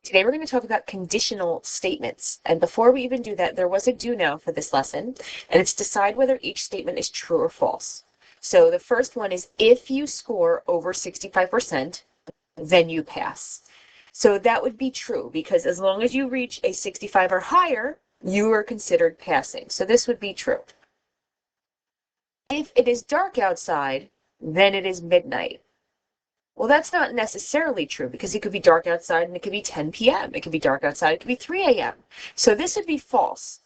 Today we're going to talk about conditional statements. And before we even do that, there was a do now for this lesson, and it's decide whether each statement is true or false. So the first one is if you score over 65%, then you pass. So that would be true because as long as you reach a 65 or higher, you are considered passing. So this would be true. If it is dark outside, then it is midnight. Well, that's not necessarily true because it could be dark outside and it could be 10 p.m. It could be dark outside, it could be 3 a.m. So this would be false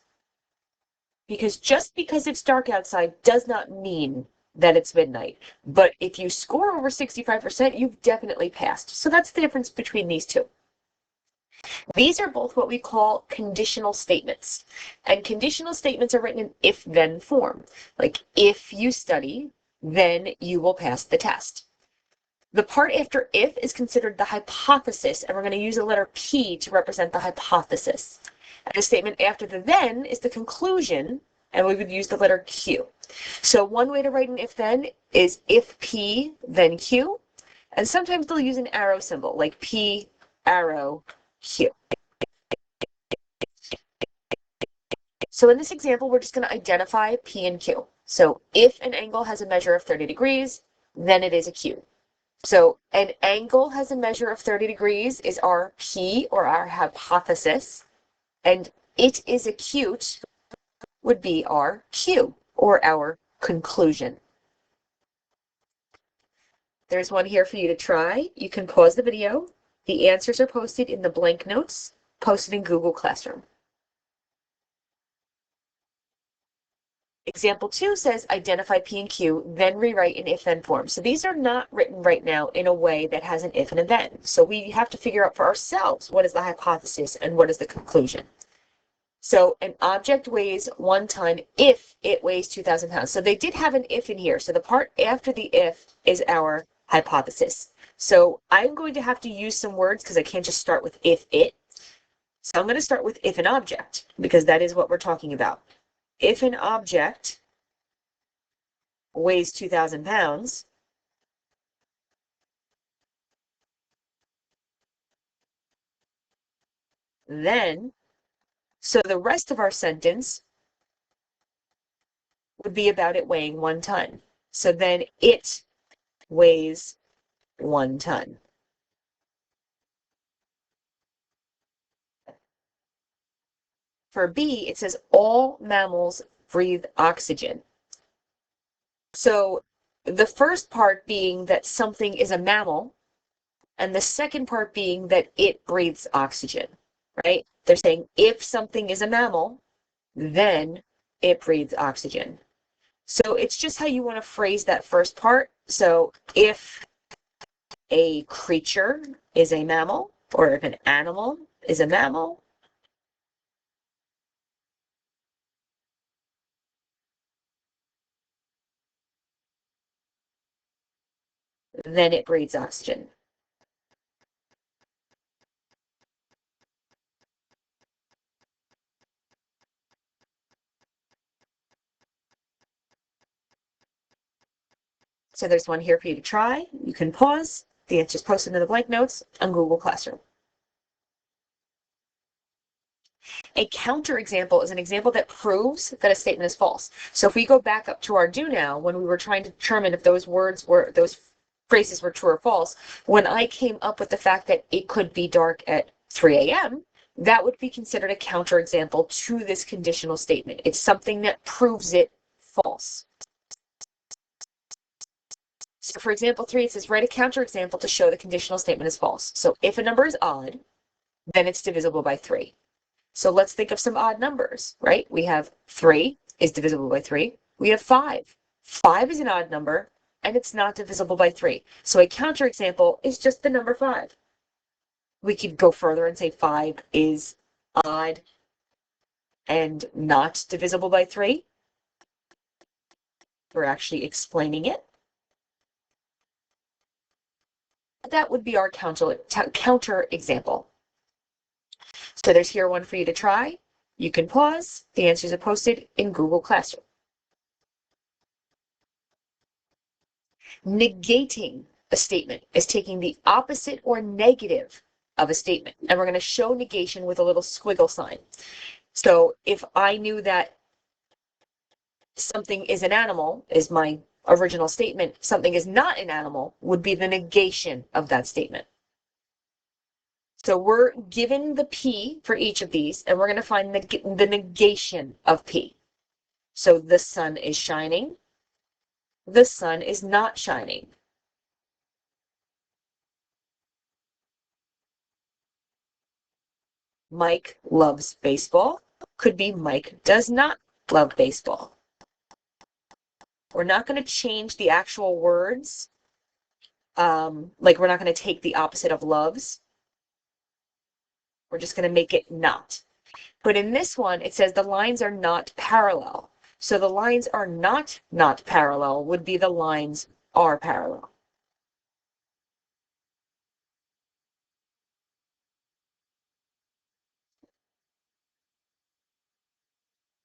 because just because it's dark outside does not mean that it's midnight. But if you score over 65%, you've definitely passed. So that's the difference between these two. These are both what we call conditional statements. And conditional statements are written in if-then form. Like, if you study, then you will pass the test. The part after if is considered the hypothesis, and we're going to use the letter P to represent the hypothesis. And the statement after the then is the conclusion, and we would use the letter Q. So one way to write an if-then is if P, then Q. And sometimes they'll use an arrow symbol, like P, arrow, Q. So in this example, we're just going to identify P and Q. So if an angle has a measure of 30 degrees, then it is a Q. So an angle has a measure of 30 degrees is our P, or our hypothesis, and it is acute would be our Q, or our conclusion. There's one here for you to try. You can pause the video. The answers are posted in the blank notes, posted in Google Classroom. Example 2 says identify P and Q, then rewrite in if-then form. So these are not written right now in a way that has an if and a then. So we have to figure out for ourselves what is the hypothesis and what is the conclusion. So an object weighs 1 ton if it weighs 2,000 pounds. So they did have an if in here. So the part after the if is our hypothesis. So I'm going to have to use some words because I can't just start with if it. So I'm going to start with if an object because that is what we're talking about. If an object weighs 2,000 pounds, then, so the rest of our sentence would be about it weighing 1 ton. So then it weighs 1 ton. For B, it says all mammals breathe oxygen. So the first part being that something is a mammal, and the second part being that it breathes oxygen, right? They're saying if something is a mammal, then it breathes oxygen. So it's just how you want to phrase that first part. So if a creature is a mammal, or if an animal is a mammal, then it breathes oxygen. So there's one here for you to try. You can pause. The answer's posted in the blank notes on Google Classroom. A counterexample is an example that proves that a statement is false. So if we go back up to our do now, when we were trying to determine if those phrases were true or false, when I came up with the fact that it could be dark at 3 a.m., that would be considered a counterexample to this conditional statement. It's something that proves it false. So for example 3, it says write a counterexample to show the conditional statement is false. So if a number is odd, then it's divisible by 3. So let's think of some odd numbers, right? We have 3 is divisible by 3. We have 5. 5 is an odd number, and it's not divisible by 3. So a counterexample is just the number 5. We could go further and say 5 is odd and not divisible by 3. We're actually explaining it. That would be our counter example. So there's here one for you to try. You can pause. The answers are posted in Google Classroom. Negating a statement is taking the opposite or negative of a statement. And we're going to show negation with a little squiggle sign. So if I knew that something is an animal, is my original statement, something is not an animal would be the negation of that statement. So we're given the P for each of these, and we're going to find the negation of P. So the sun is shining. The sun is not shining. Mike loves baseball. Could be Mike does not love baseball. We're not going to change the actual words. Like we're not going to take the opposite of loves. We're just going to make it not. But in this one, it says the lines are not parallel. So the lines are not parallel would be the lines are parallel.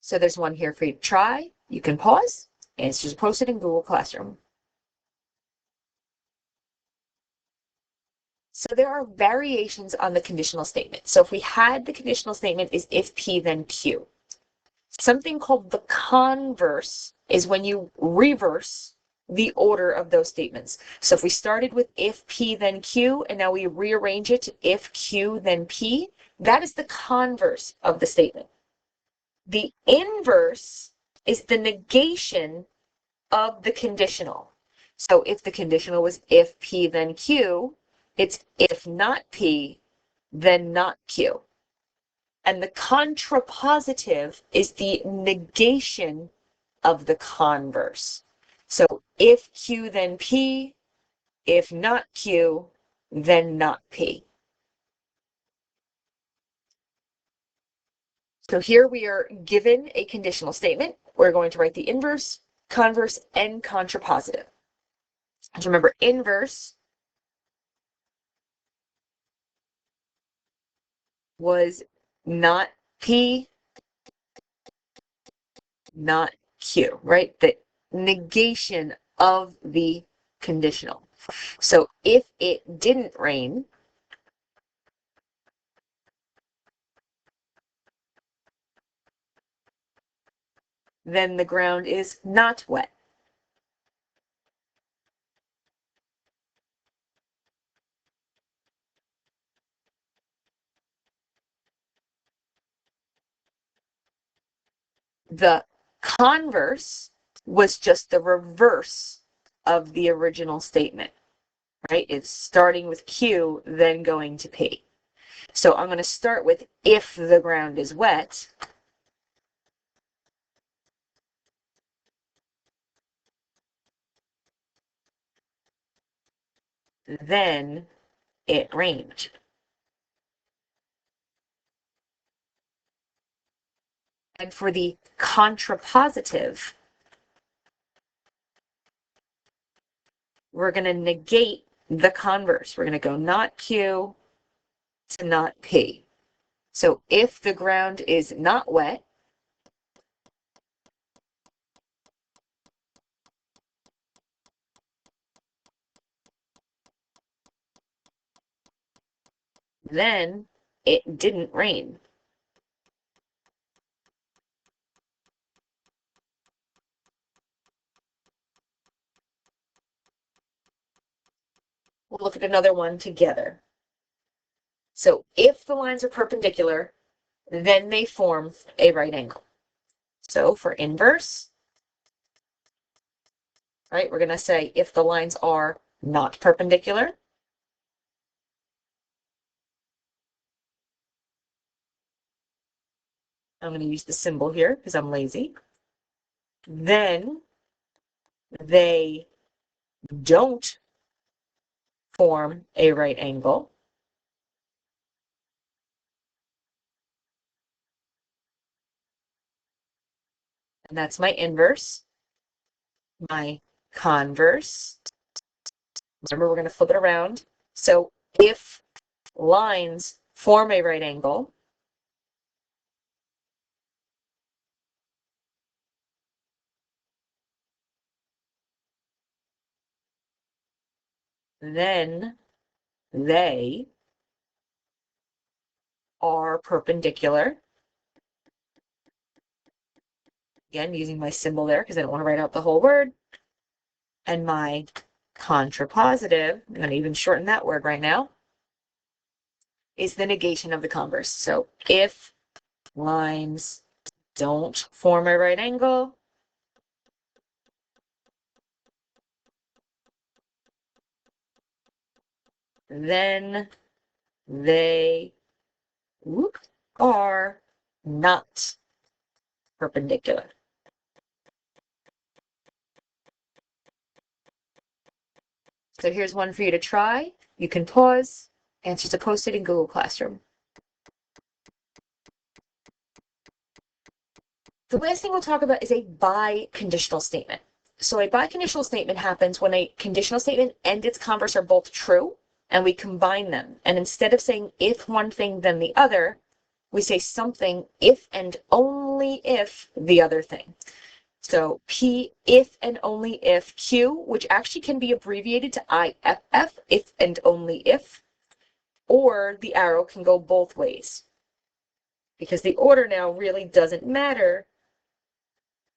So there's one here for you to try. You can pause. Answers are posted in Google Classroom. So there are variations on the conditional statement. So if we had the conditional statement is if P then Q. Something called the converse is when you reverse the order of those statements. So if we started with if P then Q and now we rearrange it to if Q then P, that is the converse of the statement. The inverse is the negation of the conditional. So if the conditional was if P then Q, it's if not P, then not Q. And the contrapositive is the negation of the converse. So if Q, then P, if not Q, then not P. So here we are given a conditional statement. We're going to write the inverse, converse, and contrapositive. So remember, inverse was not P, not Q, right? The negation of the conditional. So if it didn't rain, then the ground is not wet. The converse was just the reverse of the original statement, right? It's starting with Q, then going to P. So I'm going to start with if the ground is wet. Then it rained. And for the contrapositive, we're going to negate the converse. We're going to go not Q to not P. So if the ground is not wet, then it didn't rain. We'll look at another one together. So if the lines are perpendicular, then they form a right angle. So for inverse, right, we're going to say if the lines are not perpendicular, I'm going to use the symbol here because I'm lazy, then they don't form a right angle. And that's my inverse, my converse. Remember, we're going to flip it around. So if lines form a right angle, then they are perpendicular. Again, using my symbol there because I don't want to write out the whole word. And my contrapositive, I'm going to even shorten that word right now, is the negation of the converse. So if lines don't form a right angle, then they are not perpendicular. So here's one for you to try. You can pause, answers to post it in Google Classroom. The last thing we'll talk about is a biconditional statement. So a biconditional statement happens when a conditional statement and its converse are both true, and we combine them. And instead of saying if one thing, then the other, we say something if and only if the other thing. So P, if and only if. Q, which actually can be abbreviated to IFF, if and only if, or the arrow can go both ways. Because the order now really doesn't matter.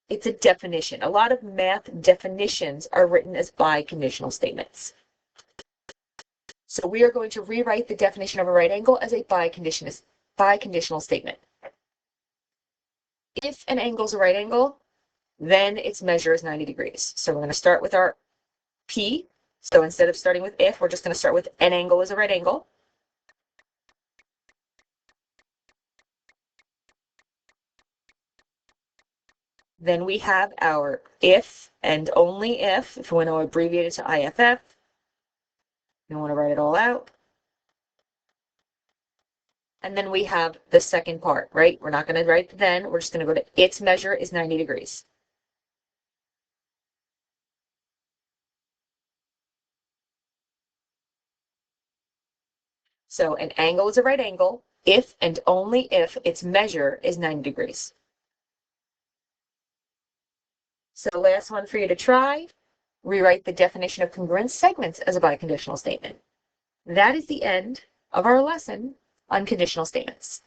It's a definition. A lot of math definitions are written as biconditional statements. So we are going to rewrite the definition of a right angle as a biconditional statement. If an angle is a right angle, then its measure is 90 degrees. So we're going to start with our P. So instead of starting with if, we're just going to start with an angle is a right angle. Then we have our if and only if we want to abbreviate it to IFF. You want to write it all out. And then we have the second part, right? We're not going to write the then. We're just going to go to its measure is 90 degrees. So an angle is a right angle if and only if its measure is 90 degrees. So the last one for you to try, rewrite the definition of congruent segments as a biconditional statement. That is the end of our lesson on conditional statements.